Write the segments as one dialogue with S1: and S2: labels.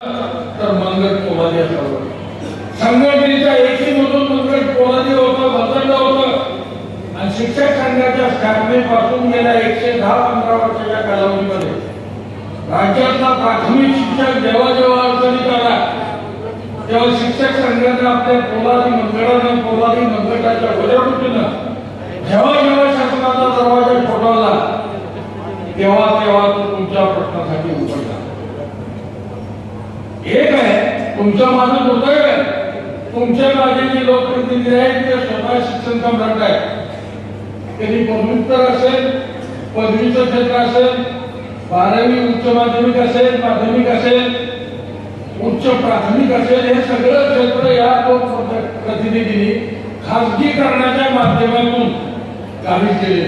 S1: तर मंगळ पोलादी असावं. संघटनेच्या एकीमधून मंगळ पोलादी होतं, बदललं होतं. आणि शिक्षक संघाच्या स्थापनेपासून गेल्या 110-15 वर्षाच्या कालावधीमध्ये राज्यातला प्राथमिक शिक्षक जेव्हा जेव्हा अडचणीत आला तेव्हा शिक्षक संघाने आपल्या पोलादी मंगळानं, पोलादी मंगळाच्या वजावटीनं जेव्हा जेव्हा शासनाचा दरवाजा ठोठावला तेव्हा तेव्हा तो तुमच्या प्रश्नासाठी उघडला. एक आहे तुमच्या माझं दुर्दैव आहे, तुमच्या माझे जे लोकप्रतिनिधी आहेत ते स्वतः शिक्षण सम्राट आहेत. त्यांनी पदव्युत्तर असेल, पदवीचं क्षेत्र असेल, 12वी उच्च माध्यमिक असेल, माध्यमिक असेल, उच्च प्राथमिक असेल, हे सगळं क्षेत्र या दोन प्रतिनिधींनी खासगीकरणाच्या माध्यमातून काबीज केले.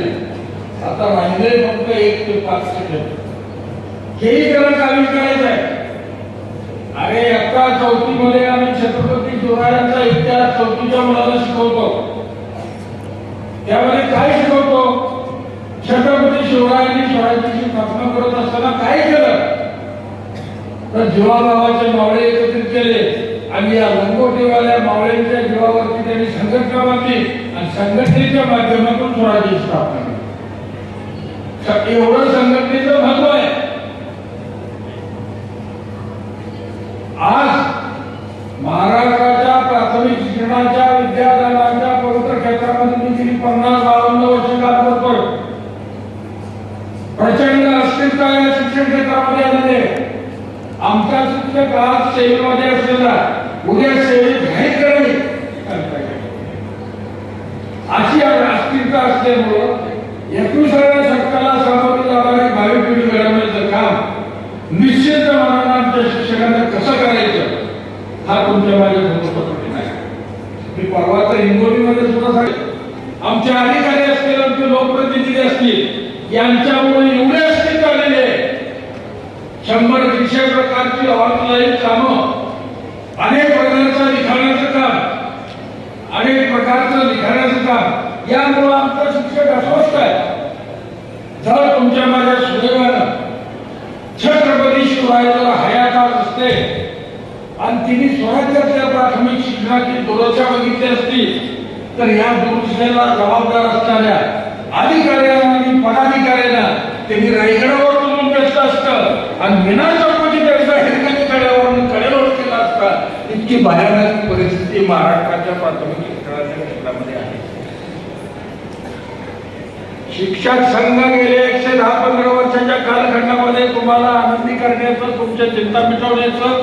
S1: आता राहिले फक्त 1 ते 5 क्षेत्र हेही त्याला काबीज करायचं आहे. अरे आता चौथीमध्ये आम्ही छत्रपती शिवरायांचा इतिहास 4वीच्या मुलाला शिकवतो. त्यामध्ये काय शिकवतो? छत्रपती शिवरायांनी स्वराज्याची स्थापना करत असताना काय केलं तर जीवाभावाचे मावळे एकत्रित केले आणि या लंगोटीवाल्या मावळ्यांच्या जीवावरती त्यांनी संघटना बांधली आणि संघटनेच्या माध्यमातून स्वराज्याची स्थापना केली. एवढं संघटनेचं महत्व आहे. आज महाराष्ट्राच्या प्राथमिक शिक्षणाच्या विद्यादानाच्या पवित्र क्षेत्रामध्ये मी गेली 50-52 वर्ष काम करतोय. प्रचंड अस्थिरता या शिक्षण क्षेत्रामध्ये आलेली आहे. आमचा शिक्षक आज सेवेमध्ये असलेला उद्या सेवेत नाही करणे अशी अस्थिरता असल्यामुळं 21व्या शतकाला सामोरी जाणारी भावी पिढी घडवण्याचं काम निश्चित मनानं आमच्या शिक्षकांना कसं करायचं हा तुमच्या माझ्या समोर कठीण आहे. मी परवा तर हिंगोलीमध्ये सुद्धा सांगितलं, आमचे अधिकारी असतील, आमचे लोकप्रतिनिधी असतील, यांच्यामुळे एवढे अस्तित्व आलेले आहे. 100-150 प्रकारची ऑनलाईन कामं, अनेक प्रकारचं लिखाणाचं काम, अनेक प्रकारचं लिखाणाचं काम, यामुळे आमचा शिक्षक अस्वस्थ आहे. जर तुमच्या माझ्या सुदैवानं छत्रपती शिवरायांच्या हयातात असते आणि तिने स्वराज्यातल्या प्राथमिक शिक्षणाची दुर्दशा बघितली असती तर या दुर्दशेला जबाबदार असणाऱ्या अधिकाऱ्यांना आणि पदाधिकाऱ्यांना त्यांनी रायगडावर तुलून घेतलं असतं आणि मीना चौकची त्यांचा हिरकणी कड्यावरून कडेलोट केला असता. इतकी भयानक परिस्थिती महाराष्ट्राच्या प्राथमिक शिक्षणाच्या क्षेत्रामध्ये आहे. शिक्षक संघ गेले 110-15 वर्षाच्या कालखंडामध्ये तुम्हाला आनंदी करण्याचं, तुमच्या चिंता मिटवण्याचं